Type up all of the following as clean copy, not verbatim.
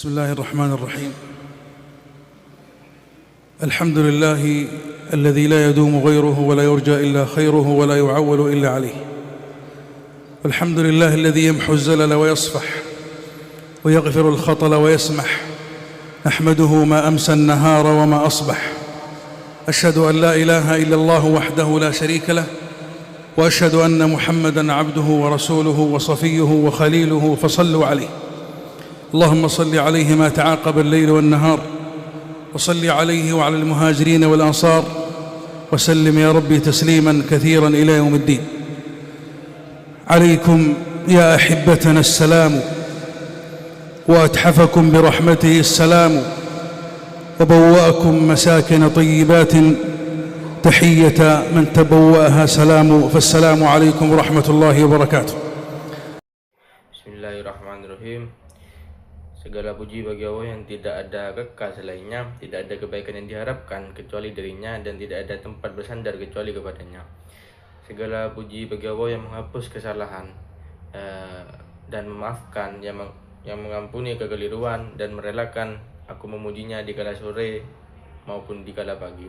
بسم الله الرحمن الرحيم. الحمد لله الذي لا يدوم غيره ولا يرجى إلا خيره ولا يعول إلا عليه. والحمد لله الذي يمحو الزلل ويصفح ويغفر الخطل ويسمح. نحمده ما أمسى النهار وما أصبح. أشهد أن لا إله إلا الله وحده لا شريك له، وأشهد أن محمدًا عبده ورسوله وصفيه وخليله، فصلوا عليه. اللهم صل عليه ما تعاقب الليل والنهار، وصل عليه وعلى المهاجرين والأنصار، وسلم يا ربي تسليما كثيرا إلى يوم الدين. عليكم يا أحبتنا السلام، وأتحفكم برحمته السلام، وبوأكم مساكن طيبات تحية من تبوأها سلام. فالسلام عليكم ورحمة الله وبركاته. Bismillahirrahmanirrahim. Segala puji bagi Allah yang tidak ada kekal selainnya, tidak ada kebaikan yang diharapkan kecuali darinya, dan tidak ada tempat bersandar kecuali kepadanya. Segala puji bagi Allah yang menghapus kesalahan dan memaafkan, yang mengampuni kekeliruan, dan merelakan aku memujinya di kala sore maupun di kala pagi.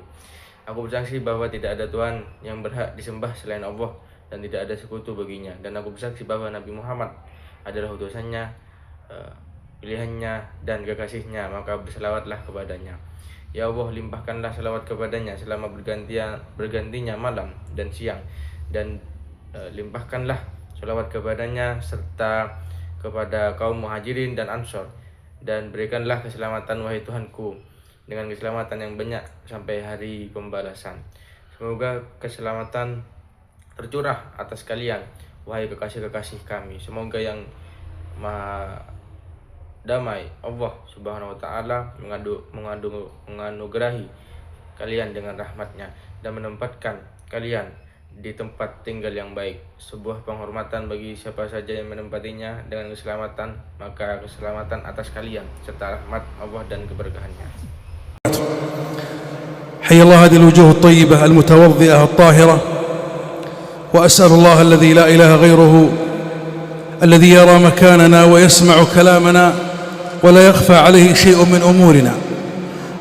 Aku bersaksi bahwa tidak ada Tuhan yang berhak disembah selain Allah, dan tidak ada sekutu baginya. Dan aku bersaksi bahwa Nabi Muhammad adalah utusannya, pilihannya, dan kekasihnya, maka berselawatlah kepadanya. Ya Allah, limpahkanlah selawat kepadanya selama bergantinya malam dan siang, dan limpahkanlah selawat kepadanya serta kepada kaum muhajirin dan ansor, dan berikanlah keselamatan wahai Tuhanku dengan keselamatan yang banyak sampai hari pembalasan. Semoga keselamatan tercurah atas kalian wahai kekasih-kekasih kami. Semoga yang Maha Damai Allah Subhanahu wa Ta'ala menganugerahi kalian dengan rahmatnya dan menempatkan kalian di tempat tinggal yang baik. Sebuah penghormatan bagi siapa saja yang menempatinya dengan keselamatan, maka keselamatan atas kalian serta rahmat Allah dan keberkahannya. حي الله هذه الوجوه الطيبة المتوضئة الطاهرة، وأسأل الله الذي لا إله غيره الذي يرى مكاننا ويسمع كلامنا ولا يخفى عليه شيء من أمورنا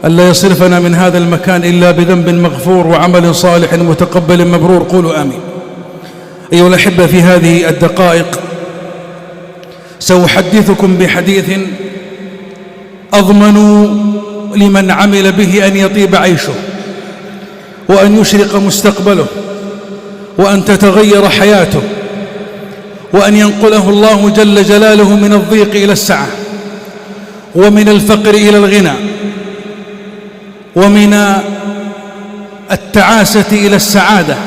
ألا يصرفنا من هذا المكان إلا بذنب مغفور وعمل صالح متقبل مبرور. قولوا آمين. أيها الأحبة، في هذه الدقائق سأحدثكم بحديث أضمن لمن عمل به أن يطيب عيشه، وأن يشرق مستقبله، وأن تتغير حياته، وأن ينقله الله جل جلاله من الضيق إلى السعة، ومن الفقر إلى الغنى، ومن التعاسة إلى السعادة،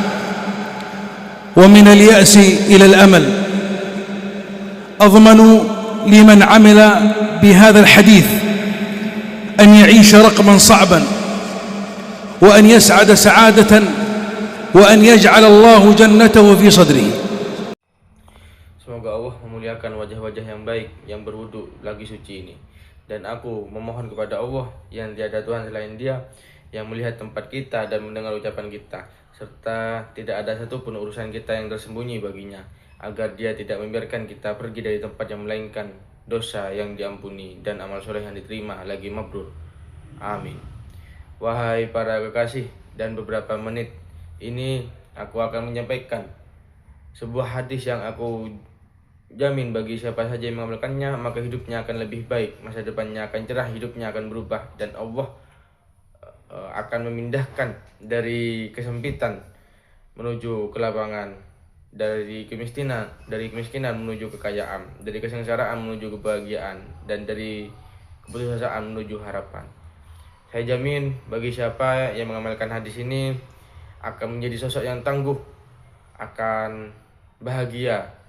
ومن اليأس إلى الأمل. أضمن لمن عمل بهذا الحديث أن يعيش رقما صعبا، وأن يسعد سعادة، وأن يجعل الله جنته في صدره. Semoga Allah memuliakan wajah-wajah yang baik yang berwudu lagi suci ini. Dan aku memohon kepada Allah yang tiada Tuhan selain Dia, yang melihat tempat kita dan mendengar ucapan kita, serta tidak ada satupun urusan kita yang tersembunyi baginya, agar Dia tidak membiarkan kita pergi dari tempat yang melainkan dosa yang diampuni dan amal soleh yang diterima lagi mabrur. Amin. Wahai para kekasih, dan beberapa menit ini aku akan menyampaikan sebuah hadis yang aku jamin bagi siapa saja yang mengamalkannya, maka hidupnya akan lebih baik, masa depannya akan cerah, hidupnya akan berubah, dan Allah akan memindahkan dari kesempitan menuju kelapangan, dari kemiskinan menuju kekayaan, dari kesengsaraan menuju kebahagiaan, dan dari keputusasaan menuju harapan. Saya jamin bagi siapa yang mengamalkan hadis ini akan menjadi sosok yang tangguh, akan bahagia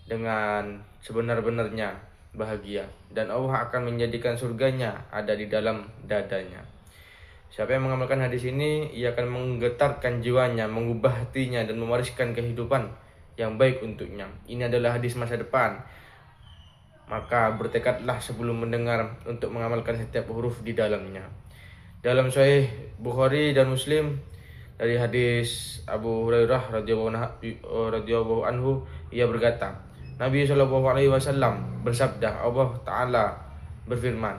dengan sebenar-benarnya bahagia, dan Allah akan menjadikan surganya ada di dalam dadanya. Siapa yang mengamalkan hadis ini, ia akan menggetarkan jiwanya, mengubah hatinya, dan mewariskan kehidupan yang baik untuknya. Ini adalah hadis masa depan, maka bertekadlah sebelum mendengar untuk mengamalkan setiap huruf di dalamnya. Dalam Sahih Bukhari dan Muslim dari hadis Abu Hurairah radhiyallahu anhu, ia berkata, Nabi SAW bersabda, Allah Ta'ala berfirman,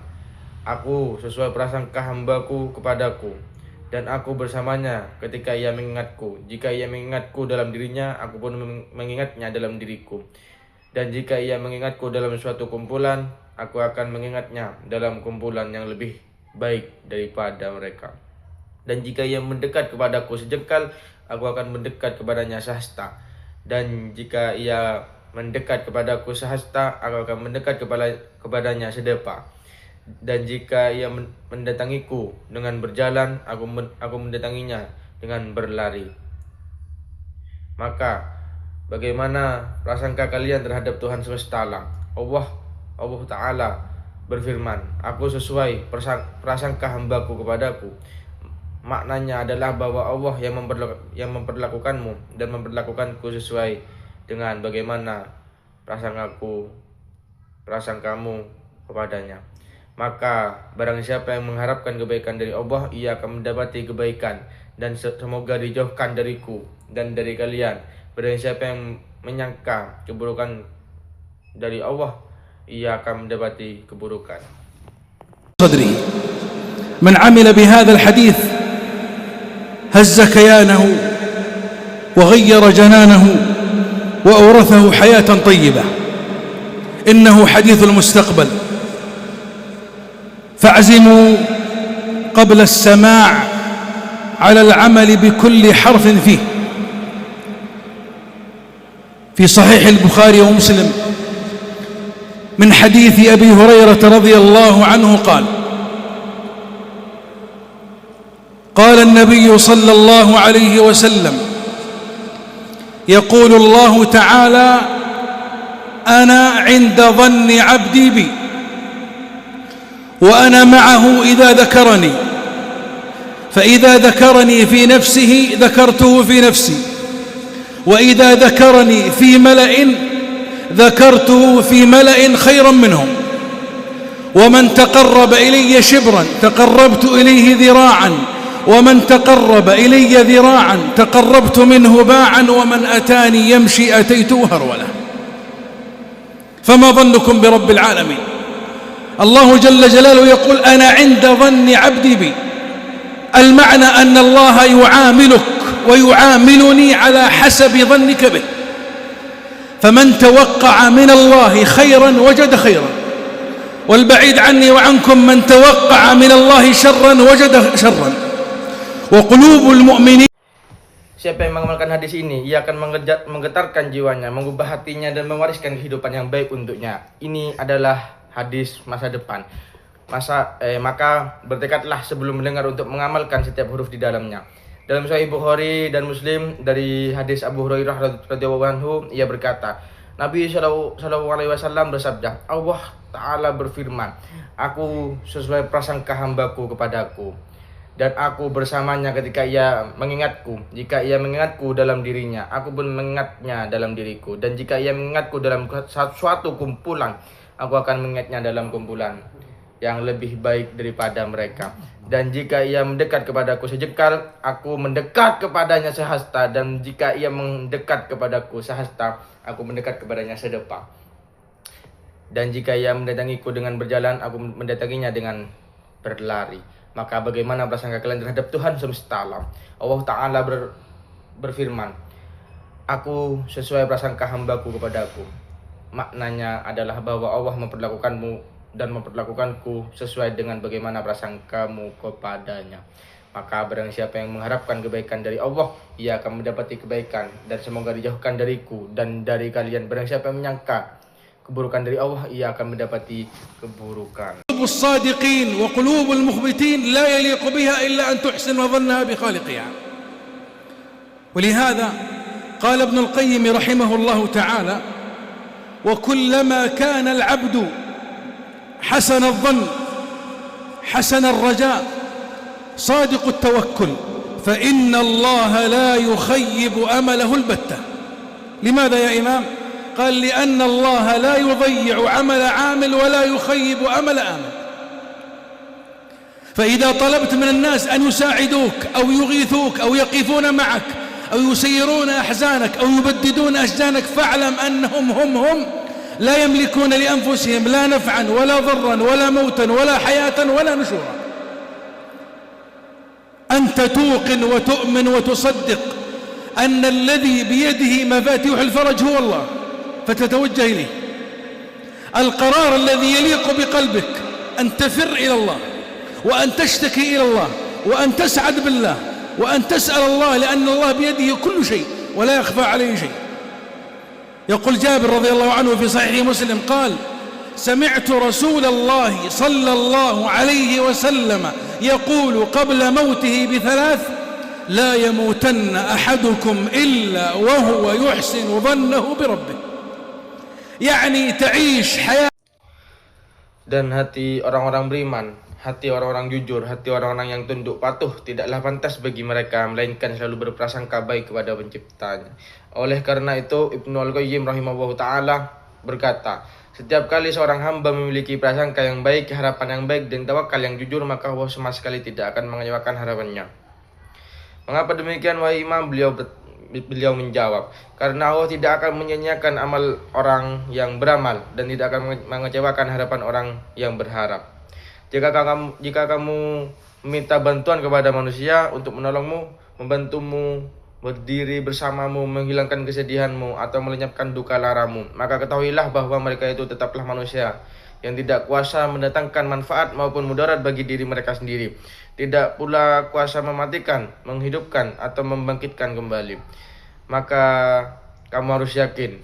Aku sesuai prasangka hambaku kepadaku, dan aku bersamanya ketika ia mengingatku. Jika ia mengingatku dalam dirinya, aku pun mengingatnya dalam diriku. Dan jika ia mengingatku dalam suatu kumpulan, aku akan mengingatnya dalam kumpulan yang lebih baik daripada mereka. Dan jika ia mendekat kepadaku sejengkal, aku akan mendekat kepadanya sehasta. Dan jika ia mendekat kepadaku sehasta, aku akan mendekat kepadanya sedepa. Dan jika ia mendatangiku dengan berjalan, aku mendatanginya dengan berlari. Maka bagaimana prasangka kalian terhadap Tuhan semesta alam? Allah Ta'ala berfirman, aku sesuai prasangka hambaku kepadaku. Maknanya adalah bahwa Allah yang memperlakukanmu dan memperlakukanku sesuai dengan bagaimana prasangkamu kepadanya. Maka barang siapa yang mengharapkan kebaikan dari Allah, ia akan mendapati kebaikan, dan semoga dijauhkan dariku dan dari kalian. Barang siapa yang menyangka keburukan dari Allah, ia akan mendapati keburukan. صدري من عمل بهذا الحديث هز كيانه وغير جنانه وأورثه حياة طيبة. إنه حديث المستقبل، فاعزموا قبل السماع على العمل بكل حرف فيه. في صحيح البخاري ومسلم من حديث أبي هريرة رضي الله عنه قال النبي صلى الله عليه وسلم: يقول الله تعالى: أنا عند ظن عبدي بي، وأنا معه إذا ذكرني، فإذا ذكرني في نفسه ذكرته في نفسي، وإذا ذكرني في ملأ ذكرته في ملأ خيرا منهم، ومن تقرب إلي شبرا تقربت إليه ذراعا، ومن تقرب إلي ذراعا تقربت منه باعا، ومن أتاني يمشي أتيته هرولة. فما ظنكم برب العالمين؟ الله جل جلاله يقول: أنا عند ظن عبدي بي. المعنى أن الله يعاملك ويعاملني على حسب ظنك به، فمن توقع من الله خيرا وجد خيرا، والبعيد عني وعنكم من توقع من الله شرا وجد شرا. وقلوب المؤمنين. Siapa yang mengamalkan hadis ini, ia akan menggetarkan jiwanya, mengubah hatinya, dan mewariskan kehidupan yang baik untuknya. Ini adalah hadis masa depan. Maka bertekadlah sebelum mendengar untuk mengamalkan setiap huruf di dalamnya. Dalam Sahih Bukhari dan Muslim dari hadis Abu Hurairah radhiyallahu anhu, ia berkata, Nabi sallallahu alaihi wasallam bersabda, Allah Ta'ala berfirman, aku sesuai prasangka hambaku kepadaku, dan aku bersamanya ketika ia mengingatku. Jika ia mengingatku dalam dirinya, aku pun mengingatnya dalam diriku. Dan jika ia mengingatku dalam suatu kumpulan, aku akan mengingatnya dalam kumpulan yang lebih baik daripada mereka. Dan jika ia mendekat kepadaku sejengkal, aku mendekat kepadanya sehasta. Dan jika ia mendekat kepadaku sehasta, aku mendekat kepadanya sedepa. Dan jika ia mendatangiku dengan berjalan, aku mendatanginya dengan berlari. Maka bagaimana prasangka kalian terhadap Tuhan semesta alam? Allah Ta'ala berfirman, aku sesuai prasangka hambaku kepadaku. Maknanya adalah bahwa Allah memperlakukanmu dan memperlakukanku sesuai dengan bagaimana prasangkamu kepadanya. Maka barang siapa yang mengharapkan kebaikan dari Allah, ia akan mendapati kebaikan, dan semoga dijauhkan dariku dan dari kalian. Barang siapa yang menyangka keburukan dari Allah, ia akan mendapati keburukan. الصادقين وقلوب المخبتين لا يليق بها إلا أن تحسن ظنها بخالقها. ولهذا قال ابن القيم رحمه الله تعالى: وكلما كان العبد حسن الظن حسن الرجاء صادق التوكل فإن الله لا يخيب أمله البتة. لماذا يا إمام؟ قال: لأن الله لا يضيع عمل عامل ولا يخيب أمل آمل. فإذا طلبت من الناس أن يساعدوك أو يغيثوك أو يقفون معك أو يسيرون أحزانك أو يبددون أشجانك، فاعلم أنهم هم لا يملكون لأنفسهم لا نفعا ولا ضرا ولا موتا ولا حياة ولا نشورا. أنت توقن وتؤمن وتصدق أن الذي بيده مفاتيح الفرج هو الله، فتتوجه إليه. القرار الذي يليق بقلبك أن تفر إلى الله، وأن تشتكي إلى الله، وأن تسعد بالله، وأن تسأل الله، لأن الله بيده كل شيء ولا يخفى عليه شيء. يقول جابر رضي الله عنه في صحيح مسلم قال: سمعت رسول الله صلى الله عليه وسلم يقول قبل موته ب3: لا يموتن أحدكم إلا وهو يحسن ظنه بربه. يعني تعيش حياة. Dan hati orang-orang beriman, hati orang-orang jujur, hati orang-orang yang tunduk patuh tidaklah pantas bagi mereka, melainkan selalu berprasangka baik kepada penciptanya. Oleh karena itu, Ibnu Al-Qayyim rahimahullah ta'ala berkata, setiap kali seorang hamba memiliki prasangka yang baik, harapan yang baik, dan tawakal yang jujur, maka Allah sama sekali tidak akan mengecewakan harapannya. Mengapa demikian, wahai imam? Beliau menjawab, karena Allah tidak akan menyia-nyiakan amal orang yang beramal dan tidak akan mengecewakan harapan orang yang berharap. Jika kamu meminta bantuan kepada manusia untuk menolongmu, membantumu, berdiri bersamamu, menghilangkan kesedihanmu, atau melenyapkan duka laramu, maka ketahuilah bahwa mereka itu tetaplah manusia yang tidak kuasa mendatangkan manfaat maupun mudarat bagi diri mereka sendiri, tidak pula kuasa mematikan, menghidupkan, atau membangkitkan kembali. Maka kamu harus yakin,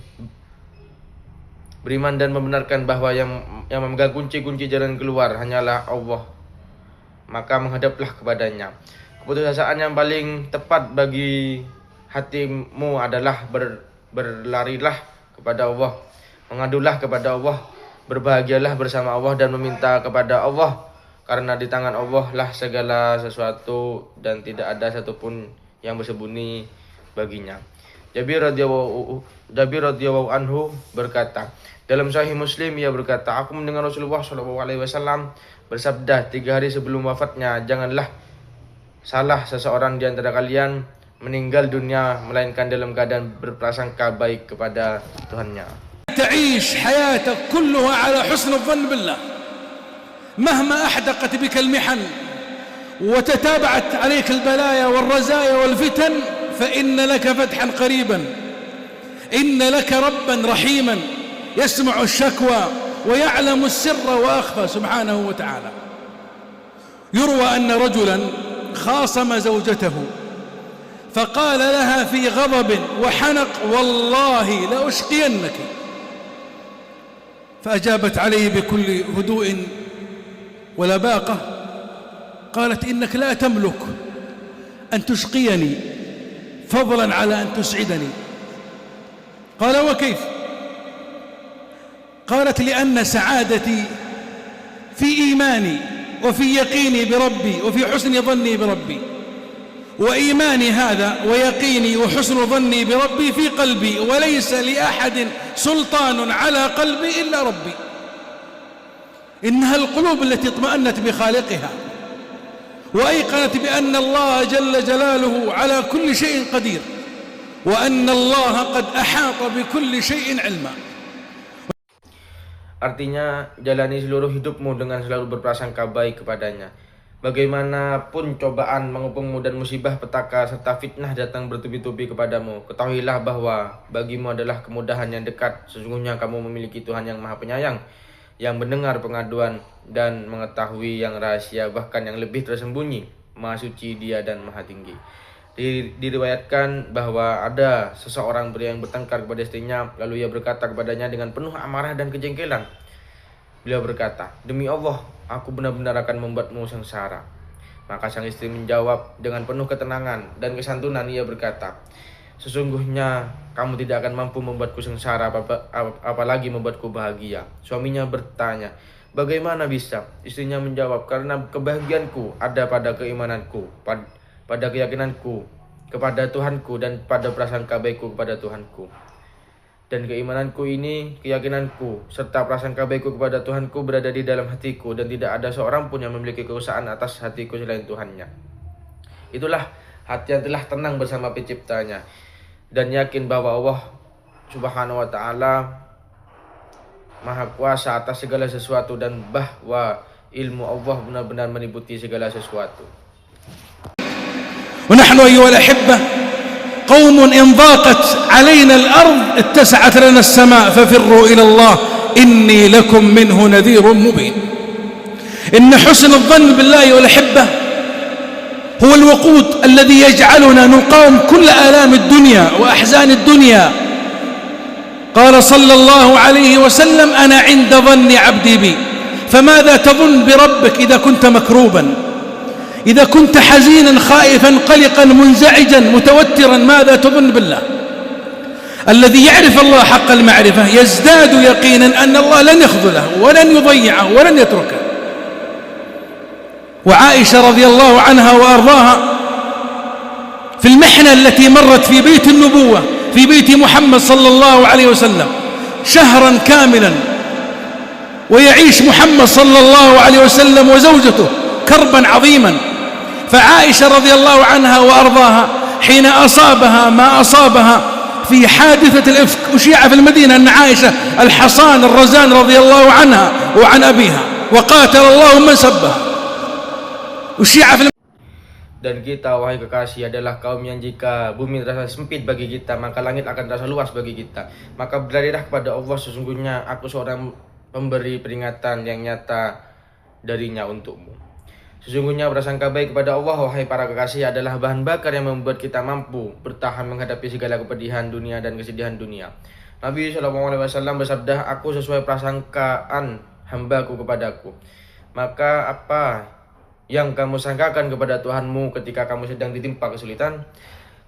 beriman dan membenarkan bahwa yang memegang kunci-kunci jalan keluar hanyalah Allah. Maka menghadaplah kepadanya. Keputusasaan yang paling tepat bagi hatimu adalah berlarilah kepada Allah, mengadulah kepada Allah, berbahagialah bersama Allah dan meminta kepada Allah, karena di tangan Allah lah segala sesuatu dan tidak ada satupun yang bersembunyi baginya. Jabir radhiyallahu anhu berkata, dalam Sahih Muslim ia berkata, aku mendengar Rasulullah SAW bersabda 3 hari sebelum wafatnya, janganlah salah seseorang di antara kalian meninggal dunia melainkan dalam keadaan berprasangka baik kepada Tuhannya. تعيش حياتك كلها على حسن الظن بالله، مهما أحدقت بك المحن وتتابعت عليك البلايا والرزايا والفتن، فإن لك فتحا قريبا، إن لك ربا رحيما يسمع الشكوى ويعلم السر وأخفى سبحانه وتعالى. يروى أن رجلا خاصم زوجته فقال لها في غضب وحنق: والله لأشقينك. فأجابت عليه بكل هدوء ولباقة، قالت: إنك لا تملك أن تشقيني فضلا على أن تسعدني. قال: وكيف؟ قالت: لأن سعادتي في إيماني وفي يقيني بربي وفي حسن ظني بربي، وإيماني هذا ويقيني وحسن ظني بربي في قلبي، وليس لأحد سلطان على قلبي إلا ربي. إنها القلوب التي اطمأنت بخالقها وأيقنت بأن الله جل جلاله على كل شيء قدير، وأن الله قد أحاط بكل شيء علما. Artinya, jalani seluruh hidupmu dengan selalu berprasangka baik kepadanya. Bagaimanapun cobaan mengepungmu dan musibah, petaka, serta fitnah datang bertubi-tubi kepadamu, ketahuilah bahwa bagimu adalah kemudahan yang dekat. Sesungguhnya kamu memiliki Tuhan yang Maha Penyayang, yang mendengar pengaduan dan mengetahui yang rahasia, bahkan yang lebih tersembunyi. Maha suci Dia dan Maha tinggi. Diriwayatkan bahwa ada seseorang pria yang bertengkar kepada istrinya, lalu ia berkata kepadanya dengan penuh amarah dan kejengkelan. Beliau berkata, demi Allah, aku benar-benar akan membuatmu sengsara. Maka sang istri menjawab dengan penuh ketenangan dan kesantunan. Ia berkata, sesungguhnya kamu tidak akan mampu membuatku sengsara, apalagi membuatku bahagia. Suaminya bertanya, bagaimana bisa? Istrinya menjawab, karena kebahagiaanku ada pada keimananku, pada keyakinanku kepada Tuhanku, dan pada prasangka baikku kepada Tuhanku. Dan keimananku ini, keyakinanku, serta prasangka baikku kepada Tuhanku berada di dalam hatiku, dan tidak ada seorang pun yang memiliki kekuasaan atas hatiku selain Tuhannya. Itulah hati yang telah tenang bersama penciptanya, dan yakin bahwa Allah Subhanahu wa Ta'ala maha kuasa atas segala sesuatu dan bahwa ilmu Allah benar-benar meliputi segala sesuatu. ونحن أيها الأحبة قوم إن ضاقت علينا الأرض اتسعت لنا السماء ففروا إلى الله إني لكم منه نذير مبين. إن حسن الظن بالله والأحبة هو الوقود الذي يجعلنا نقاوم كل آلام الدنيا وأحزان الدنيا. قال صلى الله عليه وسلم أنا عند ظن عبدي بي. فماذا تظن بربك إذا كنت مكروبا، إذا كنت حزينا خائفا قلقا منزعجا متوترا؟ ماذا تظن بالله؟ الذي يعرف الله حق المعرفة يزداد يقينا أن الله لن يخذله ولن يضيعه ولن يتركه. وعائشة رضي الله عنها وأرضاها في المحنة التي مرت في بيت النبوة في بيت محمد صلى الله عليه وسلم شهرا كاملا، ويعيش محمد صلى الله عليه وسلم وزوجته كربا عظيما. فعائشة رضي الله عنها وأرضاها حين أصابها ما أصابها في حادثة الإفك، أشيع في المدينة أن عائشة الحصان الرزان رضي الله عنها وعن أبيها وقاتل الله من سبها، أشيع في Dan kita, wahai kekasih, adalah kaum yang jika bumi terasa sempit bagi kita, maka langit akan terasa luas bagi kita. Maka berlarilah kepada Allah, sesungguhnya aku seorang pemberi peringatan yang nyata darinya untukmu. Sesungguhnya prasangka baik kepada Allah, wahai para kekasih, adalah bahan bakar yang membuat kita mampu bertahan menghadapi segala kepedihan dunia dan kesedihan dunia. Nabi SAW bersabda, aku sesuai prasangkaan hambaku kepadaku. Maka apa yang kamu sangkakan kepada Tuhanmu ketika kamu sedang ditimpa kesulitan?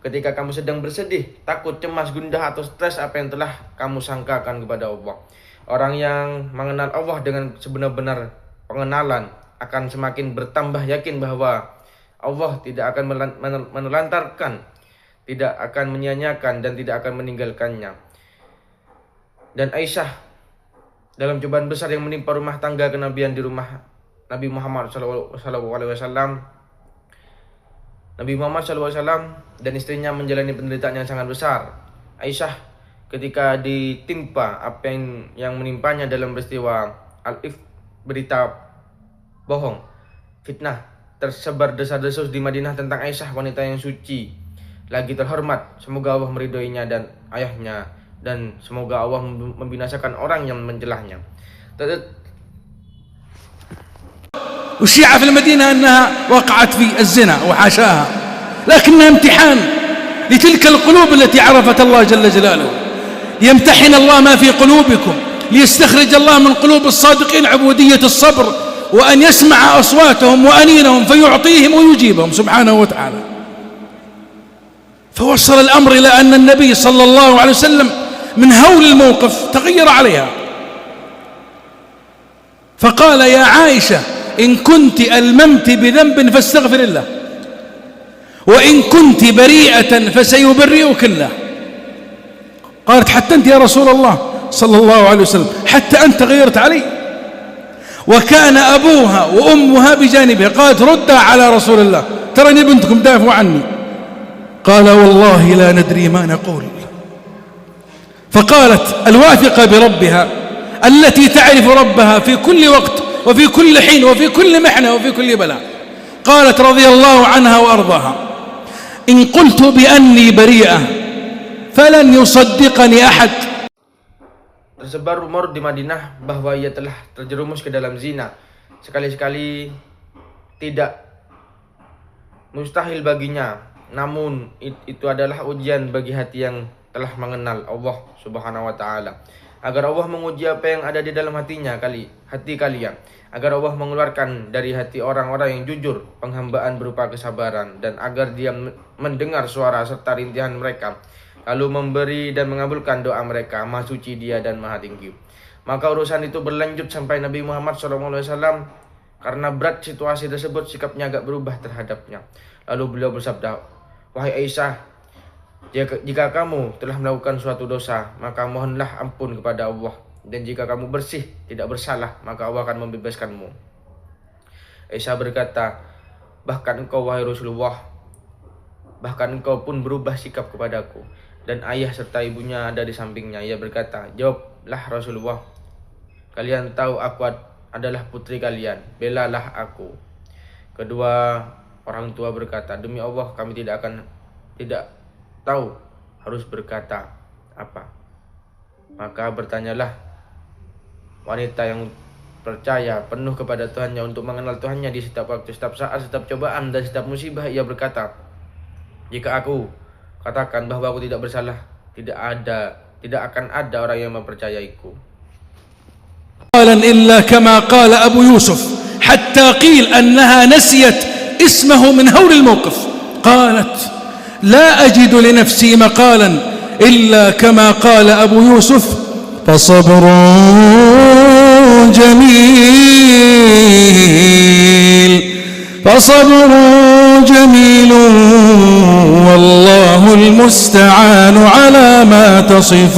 Ketika kamu sedang bersedih, takut, cemas, gundah, atau stres, apa yang telah kamu sangkakan kepada Allah? Orang yang mengenal Allah dengan sebenar-benar pengenalan akan semakin bertambah yakin bahwa Allah tidak akan menelantarkan, tidak akan menyia-nyiakan, dan tidak akan meninggalkannya. Dan Aisyah, dalam cobaan besar yang menimpa rumah tangga kenabian di rumah Nabi Muhammad SAW, Nabi Muhammad SAW dan istrinya menjalani penderitaan yang sangat besar. Aisyah ketika ditimpa apa yang menimpanya dalam peristiwa Al-Ifk, berita bohong, fitnah, tersebar desas-desus di Madinah tentang Aisyah, wanita yang suci lagi terhormat. Semoga Allah meridhoinya dan ayahnya, dan semoga Allah membinasakan orang yang mencelahnya. وشيع في المدينة أنها وقعت في الزنا وحاشاها، لكنها امتحان لتلك القلوب التي عرفت الله جل جلاله. يمتحن الله ما في قلوبكم ليستخرج الله من قلوب الصادقين عبودية الصبر، وأن يسمع أصواتهم وأنينهم فيعطيهم ويجيبهم سبحانه وتعالى. فوصل الأمر إلى أن النبي صلى الله عليه وسلم من هول الموقف تغير عليها، فقال يا عائشة إن كنت ألممت بذنب فاستغفر الله، وإن كنت بريئة فسيبرئك الله. قالت حتى أنت يا رسول الله صلى الله عليه وسلم، حتى أنت غيرت علي؟ وكان أبوها وأمها بجانبها. قالت ردها على رسول الله، ترني بنتكم دافعوا عني. قال والله لا ندري ما نقول. فقالت الواثقة بربها التي تعرف ربها في كل وقت وفي كل حين وفي كل محنة وفي كل بلاء، قالت رضي الله عنها وأرضاها إن قلت بأني بريئة فلن يصدقني أحد. Tersebar rumor di Madinah bahwa ia telah terjerumus ke dalam zina. Sekali-sekali tidak mustahil baginya, namun itu adalah ujian bagi hati yang telah mengenal Allah Subhanahu wa Ta'ala, agar Allah menguji apa yang ada di dalam hati kalian, agar Allah mengeluarkan dari hati orang-orang yang jujur penghambaan berupa kesabaran, dan agar Dia mendengar suara serta rintihan mereka, lalu memberi dan mengabulkan doa mereka. Maha suci Dia dan Maha tinggi. Maka urusan itu berlanjut sampai Nabi Muhammad SAW. Karena berat situasi tersebut, sikapnya agak berubah terhadapnya. Lalu beliau bersabda, wahai Aisyah, jika kamu telah melakukan suatu dosa, maka mohonlah ampun kepada Allah. Dan jika kamu bersih, tidak bersalah, maka Allah akan membebaskanmu. Aisyah berkata, bahkan engkau wahai Rasulullah, bahkan engkau pun berubah sikap kepadaku. Dan ayah serta ibunya ada di sampingnya. Ia berkata, jawablah Rasulullah, Kalian tahu aku adalah putri kalian, belalah aku. Kedua orang tua berkata, demi Allah kami tidak tahu harus berkata apa. Maka bertanyalah wanita yang percaya penuh kepada Tuhannya untuk mengenal Tuhannya di setiap waktu, setiap saat, setiap cobaan dan setiap musibah. Ia berkata, jika aku katakan bahwa aku tidak bersalah, tidak akan ada orang yang mempercayaiku. إلا كما قال أبو يوسف حتى قيل أنها نسيت اسمه من هول الموقف. قالت لا أجد لنفسي مقالا إلا كما قال أبو يوسف فصبر جميل والله المستعان على ما تصفون.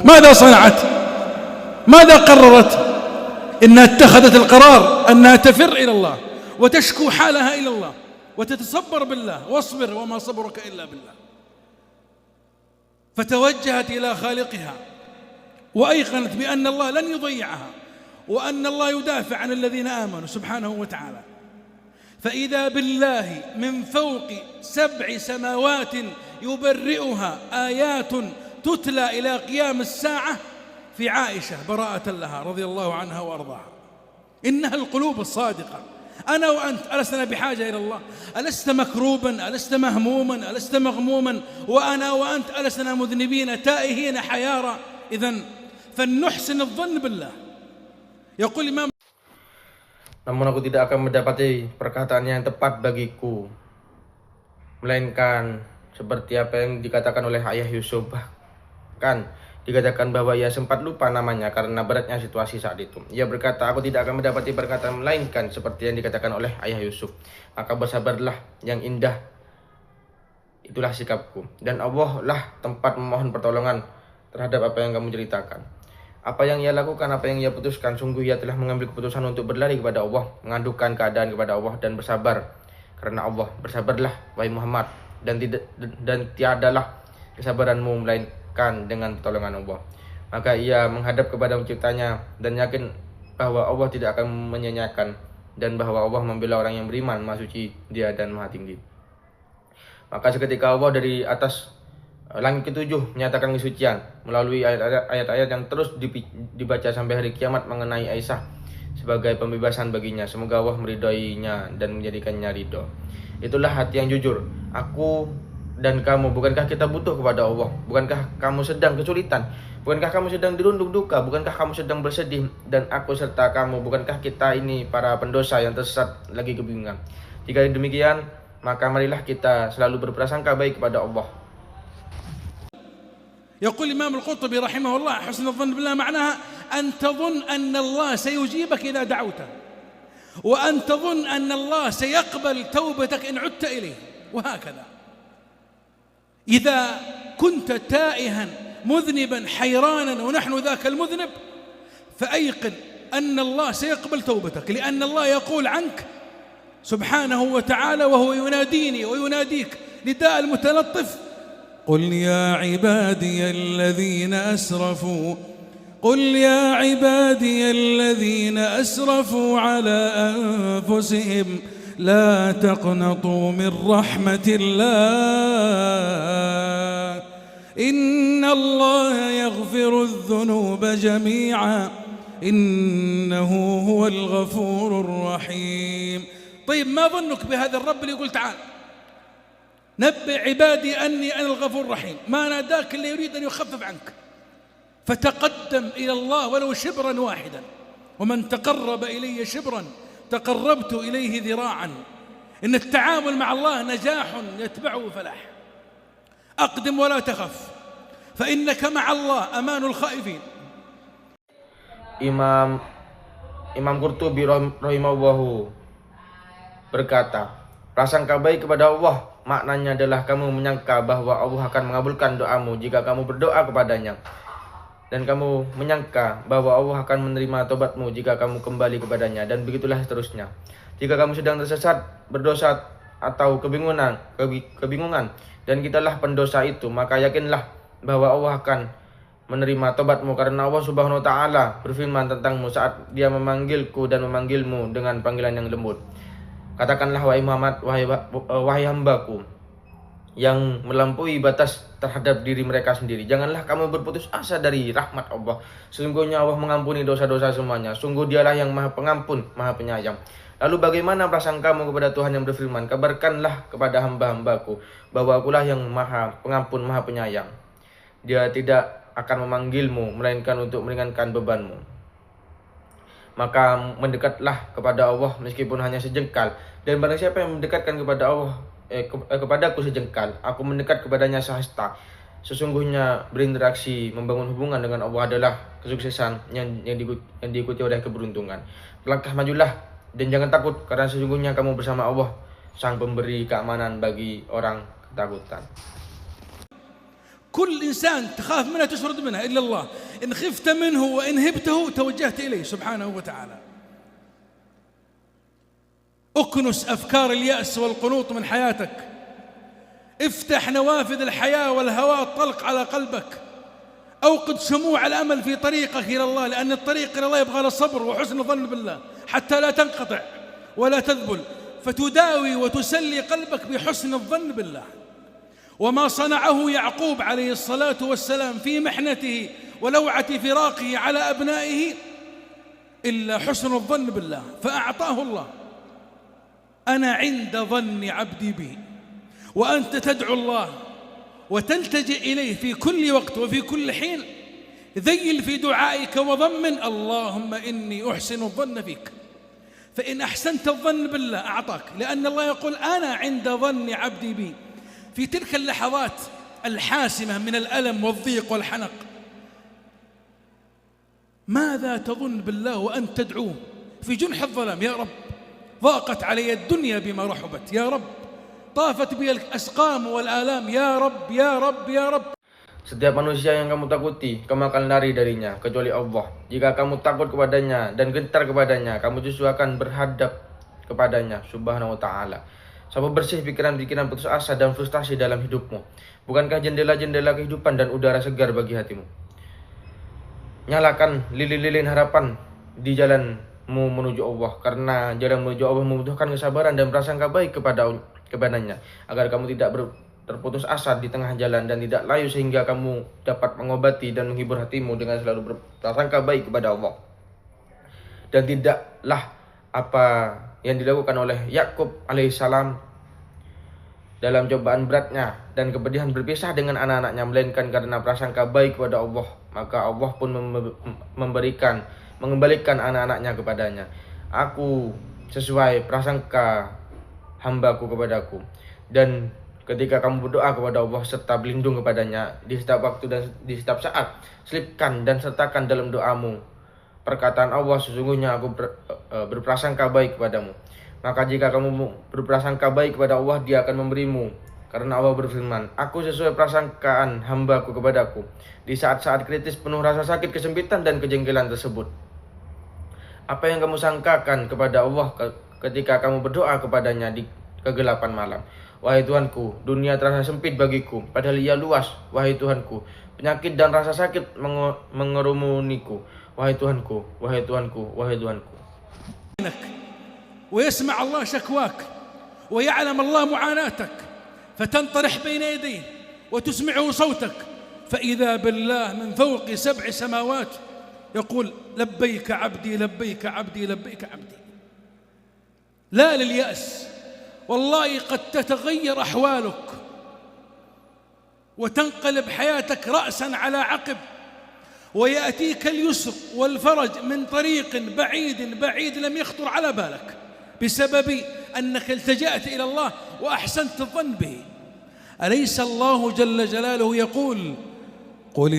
ماذا صنعت؟ ماذا قررت؟ إنها اتخذت القرار أنها تفر إلى الله وتشكو حالها إلى الله وتتصبر بالله، واصبر وما صبرك إلا بالله. فتوجهت إلى خالقها وأيقنت بأن الله لن يضيعها وأن الله يدافع عن الذين آمنوا سبحانه وتعالى. فإذا بالله من فوق 7 سماوات يبرئها آيات تتلى إلى قيام الساعة في عائشة براءة لها رضي الله عنها وأرضاها. إنها القلوب الصادقة. أنا وأنت ألسنا بحاجة إلى الله؟ ألست مكروبا؟ ألست مهموما؟ ألست مغموما؟ وأنا وأنت ألسنا مذنبين تائهين حيارى؟ إذن فلنحسن الظن بالله. يقول الإمام namun aku tidak akan mendapati perkataan yang tepat bagiku, melainkan seperti apa yang dikatakan oleh ayah Yusuf. Bahkan dikatakan bahwa ia sempat lupa namanya karena beratnya situasi saat itu. Ia berkata, aku tidak akan mendapati perkataan melainkan seperti yang dikatakan oleh ayah Yusuf. Maka bersabarlah yang indah, itulah sikapku. Dan Allah lah tempat memohon pertolongan terhadap apa yang kamu ceritakan. Apa yang ia lakukan, apa yang ia putuskan, sungguh ia telah mengambil keputusan untuk berlari kepada Allah, mengadukan keadaan kepada Allah dan bersabar karena Allah. Bersabarlah wahai Muhammad, dan tiadalah kesabaranmu melainkan dengan pertolongan Allah. Maka ia menghadap kepada penciptanya dan yakin bahwa Allah tidak akan menyanyiakan, dan bahwa Allah membela orang yang beriman, Maha Suci Dia dan Maha Tinggi. Maka seketika Allah dari atas langit ke-7 menyatakan kesucian melalui ayat-ayat yang terus dibaca sampai hari kiamat mengenai Aisyah sebagai pembebasan baginya. Semoga Allah meridhoinya dan menjadikannya ridho. Itulah hati yang jujur. Aku dan kamu, bukankah kita butuh kepada Allah? Bukankah kamu sedang kesulitan? Bukankah kamu sedang dirundung duka? Bukankah kamu sedang bersedih? Dan aku serta kamu, bukankah kita ini para pendosa yang tersesat lagi kebingungan? Jika demikian, maka marilah kita selalu berprasangka baik kepada Allah. يقول الإمام القرطبي رحمه الله حسن الظن بالله معناها أن تظن أن الله سيجيبك إذا دعوته، وأن تظن أن الله سيقبل توبتك إن عدت إليه، وهكذا. إذا كنت تائها مذنبا حيرانا ونحن ذاك المذنب فأيقن أن الله سيقبل توبتك، لأن الله يقول عنك سبحانه وتعالى وهو يناديني ويناديك نداء المتلطف: قل يا عبادي الذين أسرفوا على أنفسهم لا تقنطوا من رحمة الله إن الله يغفر الذنوب جميعا إنه هو الغفور الرحيم. طيب ما ظنك بهذا الرب اللي يقول تعال نبئ عبادي أني أنا الغفور الرحيم؟ ما ناداك اللي يريد أن يخفف عنك، فتقدم إلى الله ولو شبرا واحدا، ومن تقرب إلي شبرا تقربت إليه ذراعا. إن التعامل مع الله نجاح يتبعه فلاح. أقدم ولا تخف فإنك مع الله أمان الخائفين. Imam Qurtubi rahimahullahu berkata, prasangka baik kepada Allah maknanya adalah kamu menyangka bahwa Allah akan mengabulkan doamu jika kamu berdoa kepadanya, dan kamu menyangka bahwa Allah akan menerima tobatmu jika kamu kembali kepadanya, dan begitulah seterusnya. Jika kamu sedang tersesat, berdosa atau kebingungan dan kitalah pendosa itu, maka yakinlah bahwa Allah akan menerima tobatmu, karena Allah Subhanahu wa taala berfirman tentangmu saat Dia memanggilku dan memanggilmu dengan panggilan yang lembut. Katakanlah wahai Muhammad, wahai hambaku yang melampaui batas terhadap diri mereka sendiri, janganlah kamu berputus asa dari rahmat Allah. Sesungguhnya Allah mengampuni dosa-dosa semuanya. Sungguh Dialah yang Maha Pengampun, Maha Penyayang. Lalu bagaimana prasangkamu kepada Tuhan yang berfirman, kabarkanlah kepada hamba-hambaku bahwa Akulah yang Maha Pengampun, Maha Penyayang. Dia tidak akan memanggilmu melainkan untuk meringankan bebanmu. Maka mendekatlah kepada Allah meskipun hanya sejengkal, dan barang siapa yang mendekatkan kepada Allah kepadaku sejengkal, aku mendekat kepadanya sehasta. Sesungguhnya berinteraksi, membangun hubungan dengan Allah adalah kesuksesan yang diikuti oleh keberuntungan. Melangkah majulah dan jangan takut, karena sesungguhnya kamu bersama Allah, Sang Pemberi keamanan bagi orang ketakutan. كل إنسان تخاف منه تشرد منه إلا الله. إن خفت منه وإن هبته توجهت إليه سبحانه وتعالى. أكنس أفكار اليأس والقنوط من حياتك. افتح نوافذ الحياة والهواء الطلق على قلبك. أوقد شموع الأمل في طريقك إلى الله، لأن الطريق إلى الله يبغى له صبر وحسن ظن بالله حتى لا تنقطع ولا تذبل، فتداوي وتسلي قلبك بحسن الظن بالله. وما صنعه يعقوب عليه الصلاة والسلام في محنته ولوعة فراقه على أبنائه إلا حسن الظن بالله، فأعطاه الله. أنا عند ظن عبدي بي، وأنت تدعو الله وتلتجئ إليه في كل وقت وفي كل حين. ذيل في دعائك وضمن اللهم إني أحسن الظن فيك، فإن أحسنت الظن بالله أعطاك، لأن الله يقول أنا عند ظن عبدي بي. في تلك اللحظات الحاسمة من الألم والضيق والحنق، ماذا تظن بالله وأنت تدعوه في جنح الظلام؟ يا رب ضاقت علي الدنيا بما رحبت، يا رب طافت بي الأسقام والآلام، يا رب يا رب يا رب. Setiap manusia yang kamu takuti, kamu akan lari darinya, kecuali Allah. Jika kamu takut kepadanya dan gentar kepadanya, kamu justru akan berhadap kepadanya Subhanahu wa ta'ala. Sabar bersih pikiran-pikiran putus asa dan frustasi dalam hidupmu. Bukankah jendela-jendela kehidupan dan udara segar bagi hatimu? Nyalakan lilin-lilin harapan di jalanmu menuju Allah, karena jalan menuju Allah membutuhkan kesabaran dan prasangka baik kepadanya, agar kamu tidak terputus asa di tengah jalan dan tidak layu, sehingga kamu dapat mengobati dan menghibur hatimu dengan selalu berprasangka baik kepada Allah. Dan tidaklah apa yang dilakukan oleh Yakub alaihissalam dalam cobaan beratnya dan kepedihan berpisah dengan anak-anaknya, melainkan karena prasangka baik kepada Allah. Maka Allah pun mengembalikan anak-anaknya kepadanya. Aku sesuai prasangka hambaku kepadaku. Dan ketika kamu berdoa kepada Allah serta berlindung kepadanya di setiap waktu dan di setiap saat, selipkan dan sertakan dalam doamu perkataan Allah, sesungguhnya aku berprasangka baik kepadamu. Maka jika kamu berprasangka baik kepada Allah, Dia akan memberimu. Karena Allah berfirman, aku sesuai prasangkaan hambaku kepadaku di saat-saat kritis penuh rasa sakit, kesempitan dan kejengkelan tersebut. Apa yang kamu sangkakan kepada Allah ketika kamu berdoa kepadanya di kegelapan malam? Wahai Tuhanku, dunia terasa sempit bagiku, padahal ia luas. Wahai Tuhanku, penyakit dan rasa sakit mengerumuniku. Wahai Tuhanku, wahai Tuhanku, wahai Tuhanku. ويسمع الله شكواك ويعلم الله معاناتك، فتنطرح بين يديه وتسمعه صوتك، فإذا بالله من فوق 7 سماوات يقول لبيك عبدي لبيك عبدي لبيك عبدي. لا لليأس، والله قد تتغير أحوالك وتنقلب حياتك رأسا على عقب، ويأتيك اليسر والفرج من طريق بعيد لم يخطر على بالك، بسبب أنك التجأت إلى الله وأحسنت الظن به. أليس الله جل جلاله يقول قل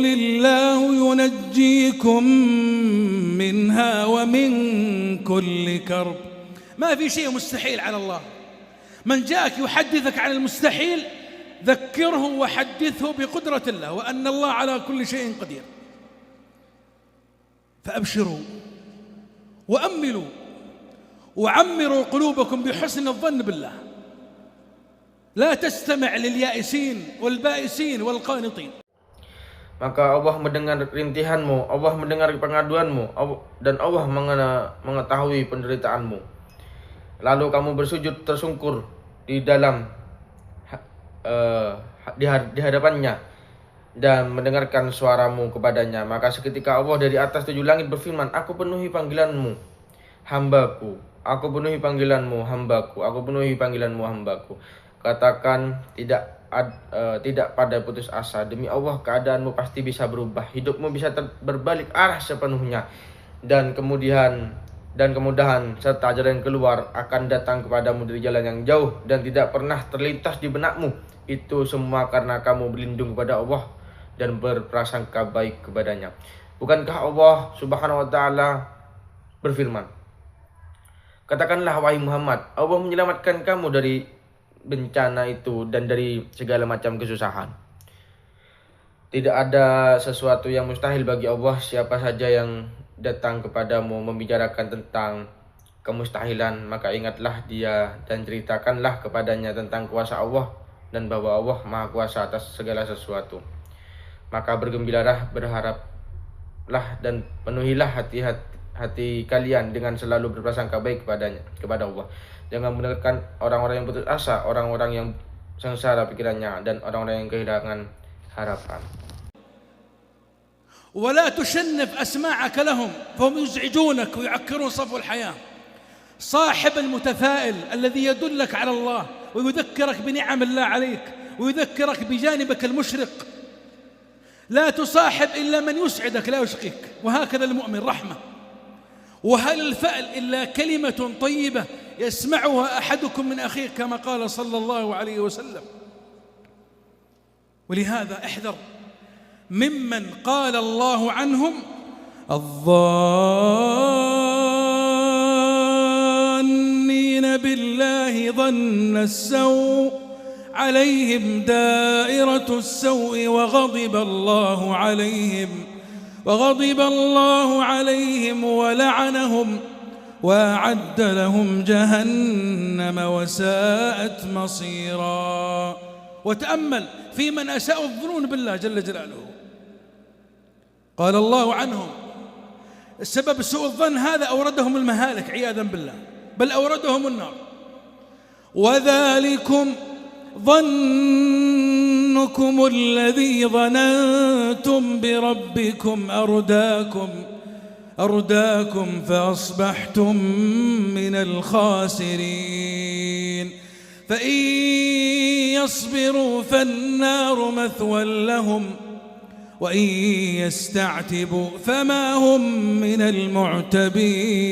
الله ينجيكم منها ومن كل كرب. ما في شيء مستحيل على الله. من جاءك يحدثك عن المستحيل ذكره وحدثه بقدرة الله وأن الله على كل شيء قدير. فأبشروا وأملوا وعمروا قلوبكم بحسن الظن بالله. لا تستمع لليائسين والبائسين والقانطين. Maka Allah mendengar rintihanmu, Allah mendengar pengaduanmu, dan Allah mengetahui penderitaanmu. Lalu kamu bersujud tersungkur di dalam di hadapannya dan mendengarkan suaramu kepadanya. Maka seketika Allah dari atas 7 langit berfirman, aku penuhi panggilanmu, hambaku. Aku penuhi panggilanmu, hambaku. Aku penuhi panggilanmu, hambaku. Katakan tidak pada putus asa. Demi Allah, keadaanmu pasti bisa berubah. Hidupmu bisa berbalik arah sepenuhnya. Dan kemudahan serta jalan keluar akan datang kepadamu dari jalan yang jauh dan tidak pernah terlintas di benakmu. Itu semua karena kamu berlindung kepada Allah dan berprasangka baik kepadanya. Bukankah Allah Subhanahu wa taala berfirman, katakanlah wahai Muhammad, Allah menyelamatkan kamu dari bencana itu dan dari segala macam kesusahan. Tidak ada sesuatu yang mustahil bagi Allah. Siapa saja yang datang kepadamu membicarakan tentang kemustahilan, maka ingatlah dia dan ceritakanlah kepadanya tentang kuasa Allah dan bahwa Allah Maha Kuasa atas segala sesuatu. Maka bergembiralah, berharaplah dan penuhilah hati kalian dengan selalu berprasangka baik kepada Allah. Jangan mendengarkan orang-orang yang putus asa, orang-orang yang sengsara pikirannya, dan orang-orang yang kehilangan harapan. ولا تشنف أسماعك لهم فهم يزعجونك ويعكرون صفو الحياة. صاحب المتفائل الذي يدلك على الله ويذكرك بنعم الله عليك ويذكرك بجانبك المشرق. لا تصاحب إلا من يسعدك لا يشقيك، وهكذا المؤمن رحمة. وهل الفأل إلا كلمة طيبة يسمعها أحدكم من أخيه كما قال صلى الله عليه وسلم. ولهذا احذر ممن قال الله عنهم الظانين بالله ظن السوء عليهم دائرة السوء وغضب الله عليهم ولعنهم وأعد لهم جهنم وساءت مصيرا. وتأمل في من أساءوا الظنون بالله جل جلاله. قال الله عنهم السبب سوء الظن هذا أوردهم المهالك عياذا بالله، بل أوردهم النار. وذلكم ظنكم الذي ظننتم بربكم أرداكم فأصبحتم من الخاسرين. فإن يصبروا فالنار مثوى لهم وإن يستعتبوا فما هم من المعتبين.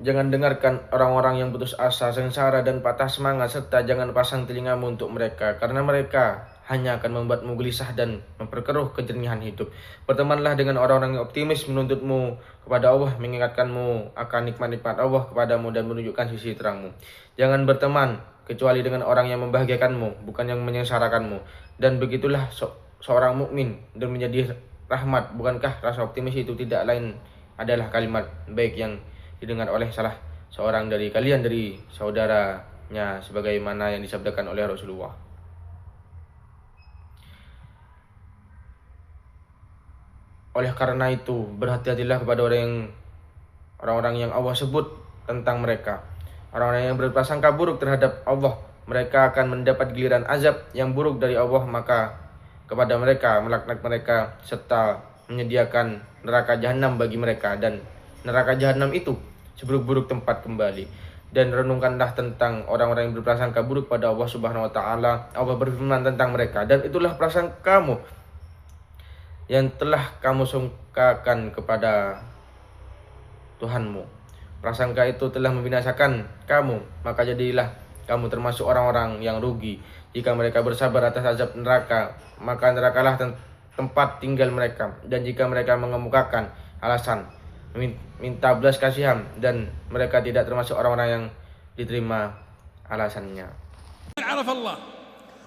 Jangan dengarkan orang-orang yang putus asa, sengsara, dan patah semangat, serta jangan pasang telingamu untuk mereka, karena mereka hanya akan membuatmu gelisah dan memperkeruh kejernihan hidup. Bertemanlah dengan orang-orang yang optimis, menuntutmu kepada Allah, mengingatkanmu akan nikmat-nikmat Allah kepadamu dan menunjukkan sisi terangmu. Jangan berteman kecuali dengan orang yang membahagiakanmu, bukan yang menyengsarakanmu. Dan begitulah seorang mukmin dan menjadi rahmat. Bukankah rasa optimis itu tidak lain adalah kalimat baik yang didengar oleh salah seorang dari kalian dari saudaranya, sebagaimana yang disabdakan oleh Rasulullah. Oleh karena itu, berhati-hatilah kepada orang-orang yang Allah sebut tentang mereka. Orang-orang yang berprasangka buruk terhadap Allah, mereka akan mendapat giliran azab yang buruk dari Allah. Maka kepada mereka melaknat mereka serta menyediakan neraka jahanam bagi mereka, dan neraka jahanam itu seburuk-buruk tempat kembali. Dan renungkanlah tentang orang-orang yang berprasangka buruk pada Allah Subhanahu wa taala. Allah berfirman tentang mereka, dan itulah prasangkamu yang telah kamu sangkakan kepada Tuhanmu. Prasangka itu telah membinasakan kamu, maka jadilah kamu termasuk orang-orang yang rugi. Jika mereka bersabar atas azab neraka, maka nerakalah tempat tinggal mereka. Dan jika mereka mengemukakan alasan minta belas kasihan, dan mereka tidak termasuk orang-orang yang diterima alasannya. عرف الله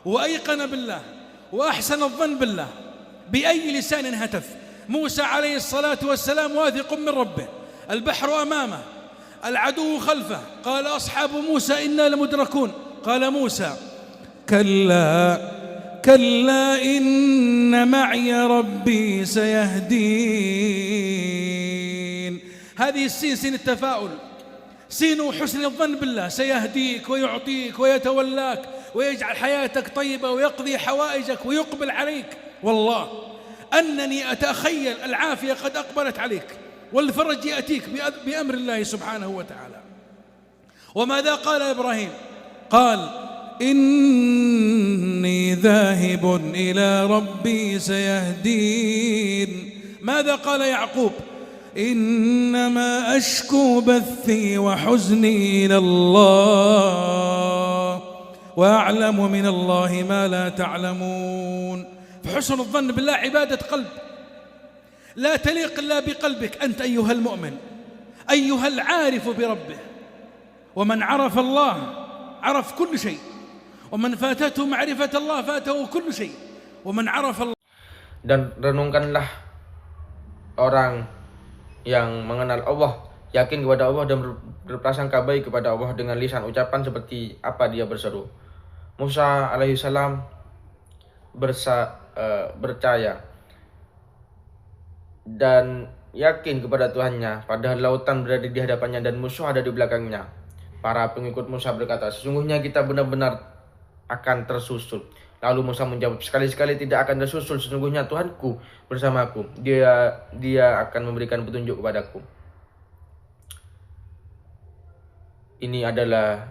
وأيقن بالله وأحسن الظن بالله بأي لسان هتف. موسى عليه الصلاة والسلام واثق من ربه، البحر أمامه، العدو خلفه، قال أصحاب موسى إنا لمدركون، قال موسى كلا كلا إن معي ربي سيهدين. هذه السين سين التفاؤل، سين حسن الظن بالله، سيهديك ويعطيك ويتولاك ويجعل حياتك طيبة ويقضي حوائجك ويقبل عليك. والله أنني أتخيل العافية قد أقبلت عليك والفرج يأتيك بأمر الله سبحانه وتعالى. وماذا قال إبراهيم؟ قال إني ذاهب إلى ربي سيهدين. ماذا قال يعقوب؟ إنما أشكو بثي وحزني إلى الله وأعلم من الله ما لا تعلمون. فحسن الظن بالله عبادة قلب لا تليق إلا بقلبك أنت أيها المؤمن، أيها العارف بربه. ومن عرف الله عرف كل شيء، ومن فاتته معرفة الله فاته كل شيء، ومن عرف الله. Dan renungkanlah orang yang mengenal Allah, yakin kepada Allah dan berprasangka baik kepada Allah dengan lisan ucapan seperti apa dia berseru. Musa alaihissalam percaya dan yakin kepada Tuhannya, padahal lautan berada di hadapannya dan musuh ada di belakangnya. Para pengikut Musa berkata, sesungguhnya kita benar-benar akan tersusul. Lalu Musa menjawab, sekali-sekali tidak akan tersusul, sesungguhnya Tuhanku bersamaku. Dia akan memberikan petunjuk kepadaku. Ini adalah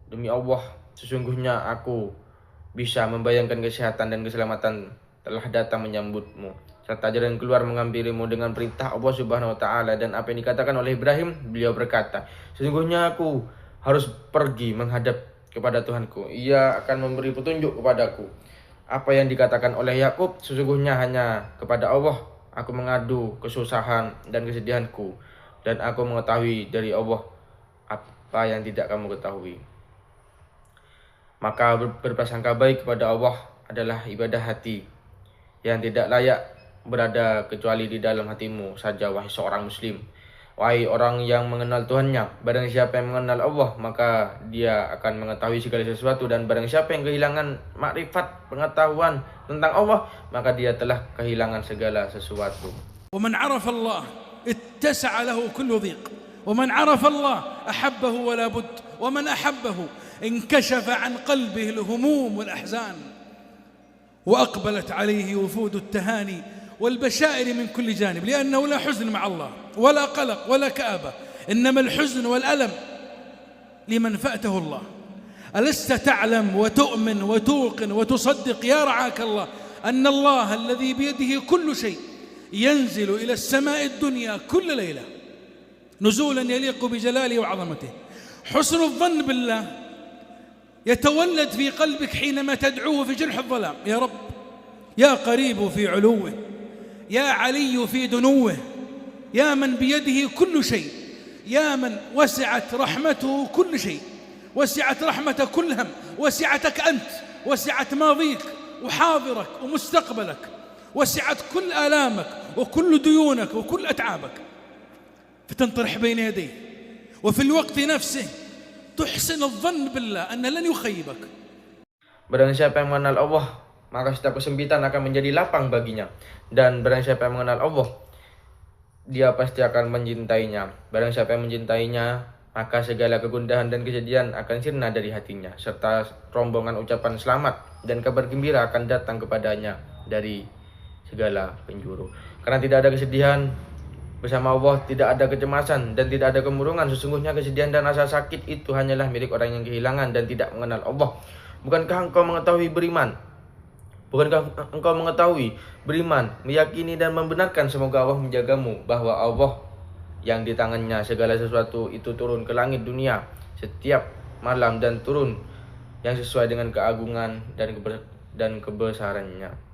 demi Allah, sesungguhnya aku bisa membayangkan kesehatan dan keselamatan telah datang menyambutmu, serta jalan keluar mengampirimu dengan perintah Allah Subhanahu wa Ta'ala. Dan apa yang dikatakan oleh Ibrahim, beliau berkata, sesungguhnya aku harus pergi menghadap kepada Tuhanku, Ia akan memberi petunjuk kepadaku. Apa yang dikatakan oleh Yakub, sesungguhnya hanya kepada Allah aku mengadu kesusahan dan kesedihanku, dan aku mengetahui dari Allah apa yang tidak kamu ketahui. Maka berprasangka baik kepada Allah adalah ibadah hati yang tidak layak berada kecuali di dalam hatimu saja, wahai seorang muslim. Wahai orang yang mengenal Tuhannya, barang siapa yang mengenal Allah, maka dia akan mengetahui segala sesuatu. Dan barang siapa yang kehilangan makrifat, pengetahuan tentang Allah, maka dia telah kehilangan segala sesuatu. ومن عرف الله اتسع له كل ضيق، ومن عرف الله أحبه ولا بد، ومن أحبه انكشف عن قلبه الهموم والأحزان، وأقبلت عليه وفود التهاني والبشائر من كل جانب، لأنه لا حزن مع الله ولا قلق ولا كآبة، إنما الحزن والألم لمن فأته الله. ألست تعلم وتؤمن وتوقن وتصدق يا رعاك الله أن الله الذي بيده كل شيء ينزل إلى السماء الدنيا كل ليلة نزولا يليق بجلاله وعظمته. حسن الظن بالله يتولد في قلبك حينما تدعوه في جنح الظلام، يا رب، يا قريب في علوه، يا علي في دنوه، يا من بيده كل شيء، يا من وسعت رحمته كل شيء، وسعت رحمته كل هم، وسعتك أنت، وسعت ماضيك وحاضرك ومستقبلك، وسعت كل آلامك وكل ديونك وكل أتعابك، فتنطرح بين يديه وفي الوقت نفسه تحسن الظن بالله أن لن يخيبك. Barang siapa yang mengenal Allah, maka setiap kesempitan akan menjadi lapang baginya. Dan barang siapa yang mengenal Allah, dia pasti akan mencintainya. Barang siapa yang mencintainya, maka segala kegundahan dan kesedihan akan sirna dari hatinya, serta rombongan ucapan selamat dan kabar gembira akan datang kepadanya dari segala penjuru. Karena tidak ada kesedihan bersama Allah, tidak ada kecemasan dan tidak ada kemurungan. Sesungguhnya kesedihan dan rasa sakit itu hanyalah milik orang yang kehilangan dan tidak mengenal Allah. Bukankah engkau mengetahui beriman? Bukankah engkau mengetahui beriman, meyakini dan membenarkan semoga Allah menjagamu, bahwa Allah yang di tangannya segala sesuatu itu turun ke langit dunia setiap malam dan turun yang sesuai dengan keagungan dan kebesarannya.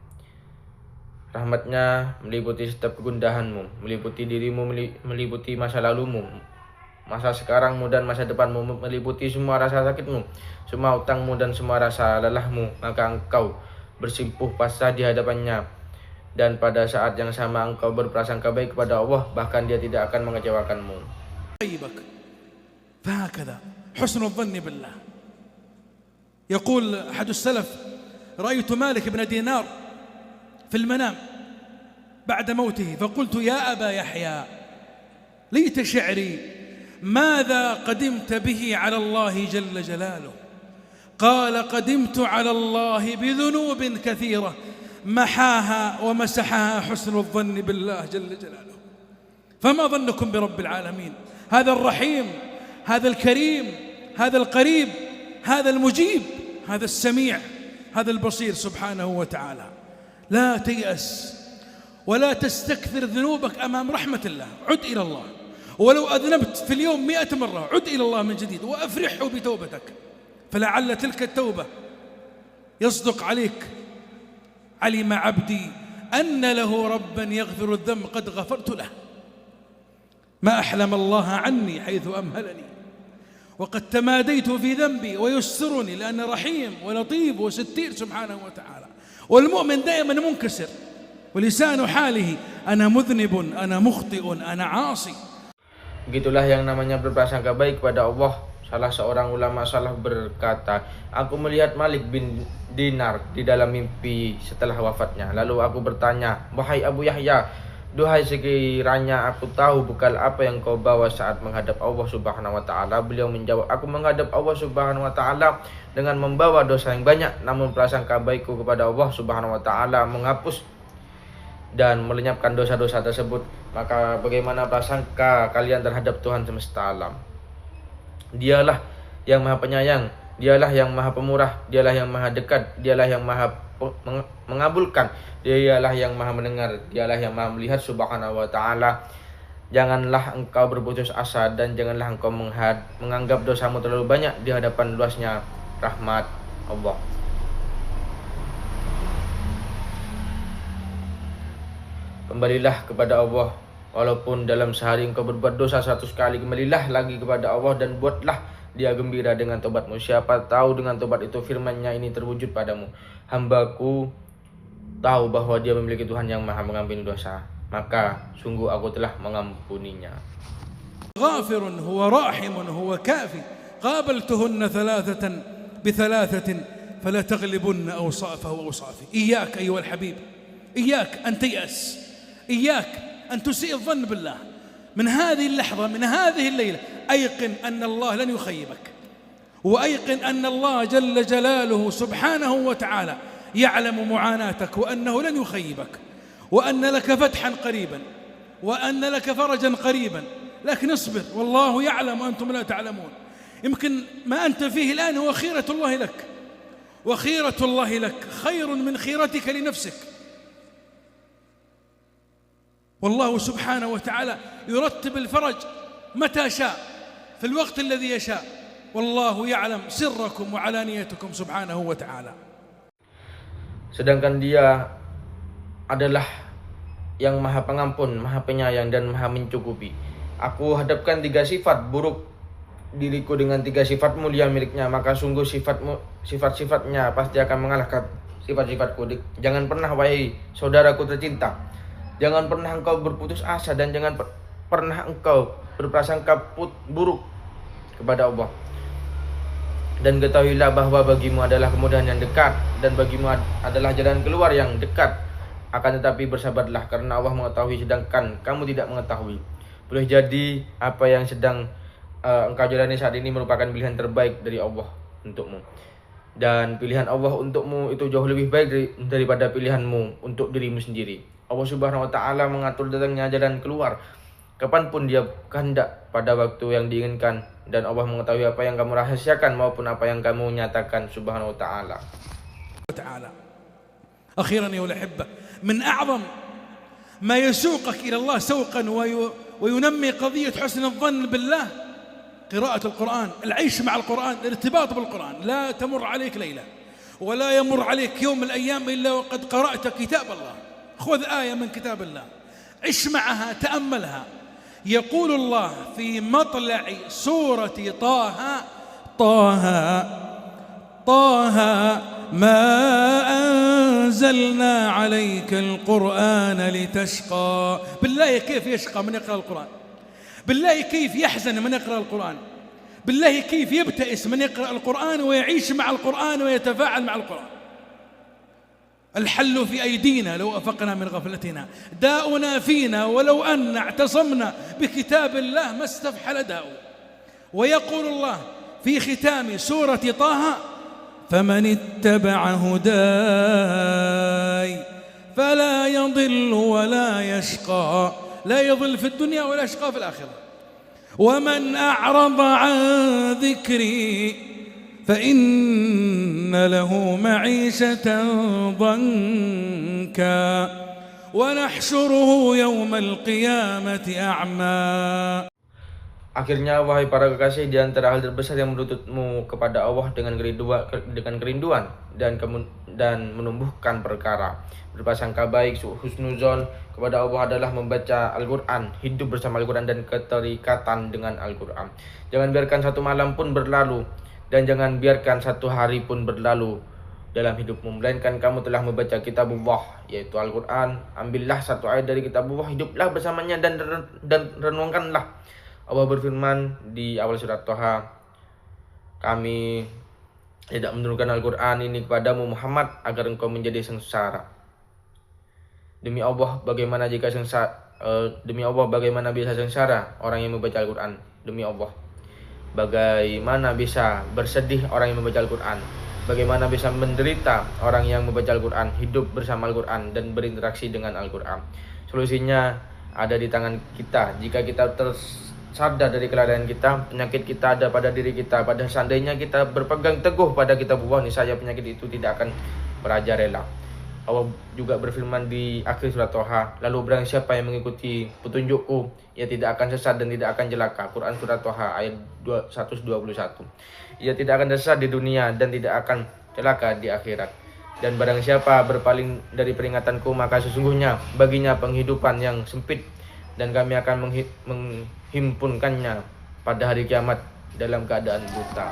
Rahmatnya meliputi setiap kegundahanmu, meliputi dirimu, meliputi masa lalumu, masa sekarangmu dan masa depanmu, meliputi semua rasa sakitmu, semua utangmu dan semua rasa lelahmu. Maka engkau bersimpuh pasrah di hadapannya dan pada saat yang sama engkau berprasangka baik kepada Allah, bahkan dia tidak akan mengecewakanmu. فهكذا حسن الظن بالله. يقول أحد السلف: رأيت مالك بن دينار في المنام بعد موته فقلت: يا أبا يحيى ليت شعري ماذا قدمت به على الله جل جلاله؟ قال: قدمت على الله بذنوب كثيرة محاها ومسحها حسن الظن بالله جل جلاله. فما ظنكم برب العالمين، هذا الرحيم، هذا الكريم، هذا القريب، هذا المجيب، هذا السميع، هذا البصير سبحانه وتعالى. لا تيأس ولا تستكثر ذنوبك أمام رحمة الله، عد إلى الله، ولو أذنبت في اليوم 100 مرة عد إلى الله من جديد وأفرحه بتوبتك، فلعل تلك التوبة يصدق عليك: علم عبدي أن له ربا يغفر الذنب قد غفرت له، ما أحلم الله عني حيث أمهلني، وقد تماديت في ذنبي ويسترني لأن رحيم ولطيف وستير سبحانه وتعالى. والمؤمن دائما منكسر ولسان حاله أنا مذنب أنا مخطئ أنا عاصي. Begitulah yang namanya berprasangka baik kepada Allah. Salah seorang ulama salaf berkata, aku melihat Malik bin Dinar di dalam mimpi setelah wafatnya. Lalu aku bertanya, wahai Abu Yahya, duhai sekiranya aku tahu bekal apa yang kau bawa saat menghadap Allah Subhanahu wa taala. Beliau menjawab, aku menghadap Allah Subhanahu wa taala dengan membawa dosa yang banyak, namun prasangka baikku kepada Allah Subhanahu wa taala menghapus dan melenyapkan dosa-dosa tersebut. Maka bagaimana prasangka kalian terhadap Tuhan semesta alam? Dialah yang maha penyayang, dialah yang maha pemurah, dialah yang maha dekat, dialah yang maha mengabulkan, dialah yang maha mendengar, dialah yang maha melihat Subhanahu wa ta'ala. Janganlah engkau berputus asa dan janganlah engkau menganggap dosamu terlalu banyak di hadapan luasnya rahmat Allah. Kembalilah kepada Allah, walaupun dalam sehari engkau berbuat dosa 100 kali, kembalilah lagi kepada Allah dan buatlah dia gembira dengan tobatmu. Siapa tahu dengan tobat itu firman-Nya ini terwujud padamu, hambaku tahu bahwa dia memiliki Tuhan yang maha mengampuni dosa, maka sungguh aku telah mengampuninya. Ghafirun huwa rahimun huwa kafi, qabaltuhunna thalathatan bithalathatin fala taghlibunna awsafa wa awsafi. Iyyak ayyuhal habib, iyyak an tay'as, إياك أن تسيء الظن بالله. من هذه اللحظة، من هذه الليلة، أيقن أن الله لن يخيبك، وأيقن أن الله جل جلاله سبحانه وتعالى يعلم معاناتك وأنه لن يخيبك، وأن لك فتحا قريبا وأن لك فرجا قريبا، لكن اصبر والله يعلم وأنتم لا تعلمون. يمكن ما أنت فيه الآن هو خيرة الله لك، وخيرة الله لك خير من خيرتك لنفسك. والله سبحانه وتعالى يرتب الفرج متى شاء في الوقت الذي يشاء، والله يعلم سركم وعلانيتكم سبحانه وتعالى. Sedangkan dia adalah yang maha pengampun, maha penyayang dan maha mencukupi. Aku hadapkan 3 sifat buruk diriku dengan 3 sifat mulia miliknya, maka sungguh sifat-sifatnya pasti akan mengalahkan sifat-sifatku. Jangan pernah wahai saudaraku tercinta, jangan pernah engkau berputus asa dan jangan pernah engkau berprasangka buruk kepada Allah. Dan ketahuilah bahwa bagimu adalah kemudahan yang dekat dan bagimu adalah jalan keluar yang dekat. Akan tetapi bersabarlah karena Allah mengetahui sedangkan kamu tidak mengetahui. Boleh jadi apa yang sedang engkau jalani saat ini merupakan pilihan terbaik dari Allah untukmu. Dan pilihan Allah untukmu itu jauh lebih baik daripada pilihanmu untuk dirimu sendiri. Allah Subhanahu wa ta'ala mengatur datangnya jalan keluar kapanpun dia kehendak pada waktu yang diinginkan, dan Allah mengetahui apa yang kamu rahasiakan maupun apa yang kamu nyatakan Subhanahu wa ta'ala. Akhiran ya ulahibba, min a'zam ma yasuqak ila Allah sawqan wa yunammi qadiyat husn adh-dhann billah qira'at al-Quran, al-'aysh ma'a al-Quran, al-irtibat bil-Quran. La tamur 'alayk layla wa la yamur 'alayk yawm min al-ayyam illa wa qad qara'ta kitab Allah. خذ آية من كتاب الله، عش معها، تأملها. يقول الله في مطلع سورة طه: طه طه ما أنزل أنزلنا عليك القرآن لتشقى. بالله كيف يشقى من يقرأ القرآن؟ بالله كيف يحزن من يقرأ القرآن؟ بالله كيف يبتئس من يقرأ القرآن ويعيش مع القرآن ويتفاعل مع القرآن؟ الحل في أيدينا لو أفقنا من غفلتنا، داؤنا فينا ولو أن اعتصمنا بكتاب الله ما استفحل داؤ. ويقول الله في ختام سورة طه: فمن اتبع هداي فلا يضل ولا يشقى، لا يضل في الدنيا ولا يشقى في الآخرة. ومن أعرض عن ذكري فإن له معيشة ضنكا ونحشره يوم القيامة أعمى. Akhirnya wahai para kekasih, di antara hal terbesar yang menuntutmu kepada Allah dengan kerinduan dan menumbuhkan perkara berprasangka baik, husnuzon kepada Allah adalah membaca Al-Quran, hidup bersama Al-Quran dan keterikatan dengan Al-Quran. Jangan biarkan satu malam pun berlalu dan jangan biarkan satu hari pun berlalu dalam hidupmu, melainkan kamu telah membaca kitabullah, yaitu Al-Quran. Ambillah satu ayat dari kitabullah, hiduplah bersamanya dan renungkanlah. Allah berfirman di awal surat Toha, kami tidak menurunkan Al-Quran ini kepadamu Muhammad agar engkau menjadi sengsara. Demi Allah, bagaimana bisa sengsara orang yang membaca Al-Quran? Demi Allah, bagaimana bisa bersedih orang yang membaca Al-Quran? Bagaimana bisa menderita orang yang membaca Al-Quran, hidup bersama Al-Quran dan berinteraksi dengan Al-Quran? Solusinya ada di tangan kita. Jika kita sadar dari kelalaian kita, penyakit kita ada pada diri kita. Pada seandainya kita berpegang teguh pada kitabullah, niscaya penyakit itu tidak akan merajalela. Allah juga berfirman di akhir surat Toha, lalu barang siapa yang mengikuti petunjukku, ia tidak akan sesat dan tidak akan celaka. Quran surat Toha ayat 121. Ia tidak akan sesat di dunia dan tidak akan celaka di akhirat. Dan barang siapa berpaling dari peringatanku, maka sesungguhnya baginya penghidupan yang sempit, dan kami akan menghimpunkannya pada hari kiamat dalam keadaan buta.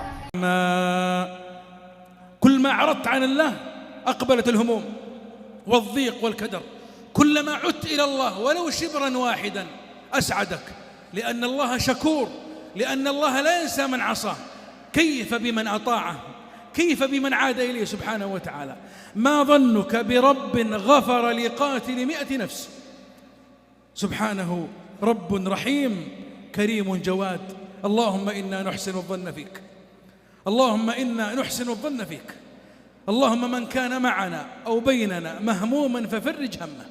كل ما عرضت عن الله أقبلت الهموم والضيق والكدر. كلما عدت إلى الله ولو شبرا واحدا أسعدك، لأن الله شكور، لأن الله لا ينسى من عصاه. كيف بمن أطاعه؟ كيف بمن عاد إليه سبحانه وتعالى؟ ما ظنك برب غفر لقاتل 100 نفس؟ سبحانه رب رحيم كريم جواد. اللهم إنا نحسن الظن فيك، اللهم إنا نحسن الظن فيك. اللهم من كان معنا أو بيننا مهموما ففرج همه،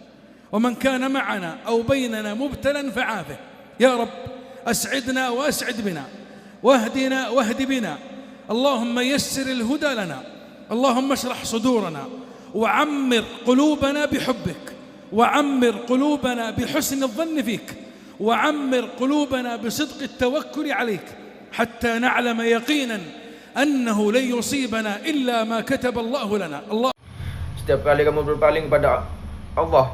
ومن كان معنا أو بيننا مبتلا فعافه. يا رب أسعدنا وأسعد بنا، واهدنا واهد بنا. اللهم يسر الهدى لنا، اللهم اشرح صدورنا، وعمر قلوبنا بحبك، وعمر قلوبنا بحسن الظن فيك، وعمر قلوبنا بصدق التوكل عليك، حتى نعلم يقينا أنه لن يصيبنا إلا ما كتب الله لنا. الله. Setiap kali kamu berpaling kepada Allah,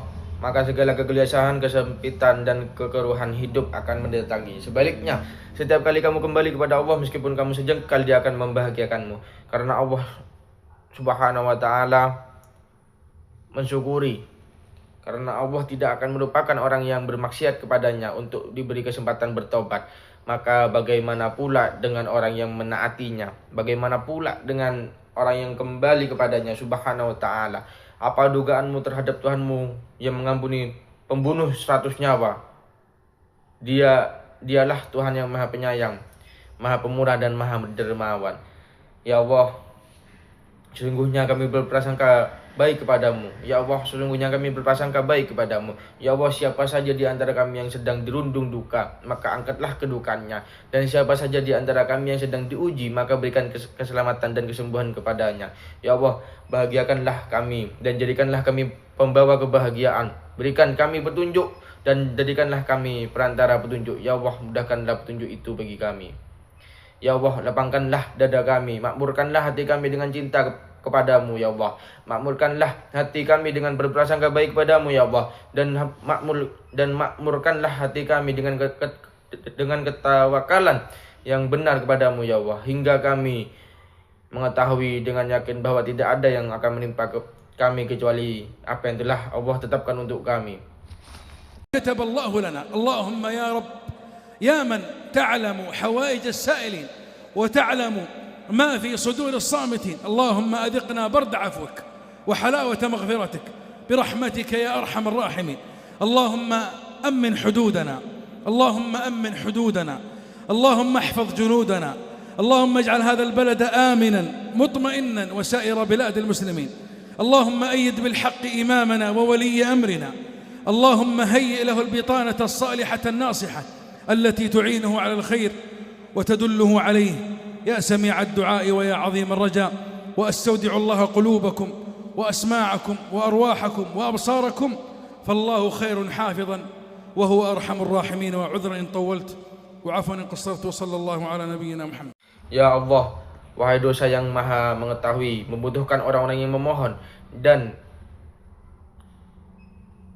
maka segala kegelisahan, kesempitan dan kekeruhan hidup akan mendatangi. Sebaliknya, setiap kali kamu kembali kepada Allah, meskipun kamu sejengkal, Dia akan membahagiakanmu. Karena Allah Subhanahu wa taala mensyukuri, karena Allah tidak akan melupakan orang yang bermaksiat kepadanya untuk diberi kesempatan bertobat. Maka bagaimana pula dengan orang yang menaatinya? Bagaimana pula dengan orang yang kembali kepadanya Subhanahu wa ta'ala? Apa dugaanmu terhadap Tuhanmu yang mengampuni pembunuh 100 nyawa? Dialah Tuhan yang Maha Penyayang, Maha Pemurah dan Maha Dermawan. Ya Allah, sesungguhnya kami berprasangka baik kepadamu. Ya Allah, sesungguhnya kami berprasangka baik kepadamu. Ya Allah, siapa saja di antara kami yang sedang dirundung duka, maka angkatlah kedukannya. Dan siapa saja di antara kami yang sedang diuji, maka berikan keselamatan dan kesembuhan kepadanya. Ya Allah, bahagiakanlah kami dan jadikanlah kami pembawa kebahagiaan. Berikan kami petunjuk dan jadikanlah kami perantara petunjuk. Ya Allah, mudahkanlah petunjuk itu bagi kami. Ya Allah, lapangkanlah dada kami, makmurkanlah hati kami dengan cinta kepadamu. Ya Allah, makmurkanlah hati kami dengan berprasangka baik kepadamu. Ya Allah, dan makmurkanlah hati kami dengan ketawakalan yang benar kepadamu. Ya Allah, hingga kami mengetahui dengan yakin bahwa tidak ada yang akan menimpa kami kecuali apa yang telah Allah tetapkan untuk kami. كتب الله لنا. اللهم يا رب يا من تعلم حوائج السائلين وتعلم ما في صدور الصامتين، اللهم أذقنا برد عفوك وحلاوة مغفرتك برحمتك يا أرحم الراحمين. اللهم أمن حدودنا، اللهم أمن حدودنا، اللهم احفظ جنودنا، اللهم اجعل هذا البلد آمنا مطمئنا وسائر بلاد المسلمين. اللهم أيد بالحق إمامنا وولي أمرنا، اللهم هيئ له البطانة الصالحة الناصحة التي تعينه على الخير وتدله عليه. يا سميع الدعاء ويا عظيم الرجاء، وأستودع الله قلوبكم وأسماعكم وأرواحكم وأبصاركم، فالله خير حافظا وهو أرحم الراحمين. وعذرا إن طولت وعفوا إن قصرت، وصلى الله على نبينا محمد. Ya Allah, wahai dosa yang maha mengetahui, membutuhkan orang-orang yang memohon, dan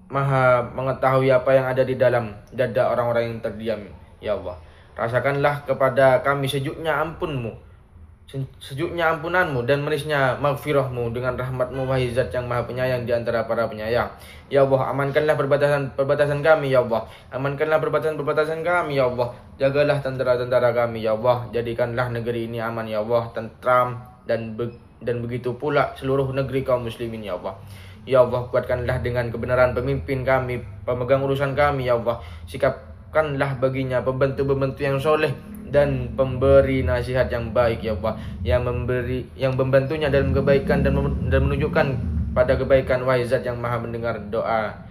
maha mengetahui apa yang ada di dalam dada orang-orang yang terdiam. Ya Allah, rasakanlah kepada kami sejuknya ampunmu, sejuknya ampunanmu dan manisnya maghfirahmu dengan rahmatmu, wahai zat yang maha penyayang di antara para penyayang. Ya Allah, amankanlah perbatasan kami, ya Allah. Amankanlah perbatasan kami, ya Allah. Jagalah tentara-tentara kami, ya Allah. Jadikanlah negeri ini aman, ya Allah, tentram, dan begitu pula seluruh negeri kaum muslimin, ya Allah. Ya Allah, kuatkanlah dengan kebenaran pemimpin kami, pemegang urusan kami, ya Allah. Sikapkanlah baginya pembantu-pembantu yang soleh dan pemberi nasihat yang baik, ya Allah, yang membantunya dalam kebaikan dan menunjukkan pada kebaikan, wahai zat yang maha mendengar doa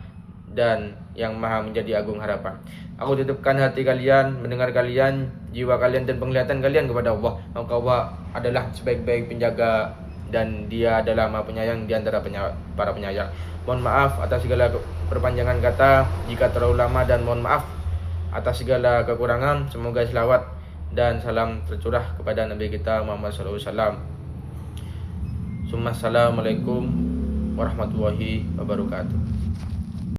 dan yang maha menjadi agung harapan. Aku titipkan hati kalian, mendengar kalian, jiwa kalian dan penglihatan kalian kepada Allah. Maka Allah adalah sebaik-baik penjaga dan Dia adalah maha penyayang di antara para penyayang. Mohon maaf atas segala perpanjangan kata jika terlalu lama, dan mohon maaf atas segala kekurangan. Semoga selawat dan salam tercurah kepada Nabi kita Muhammad SAW. Assalamualaikum warahmatullahi wabarakatuh.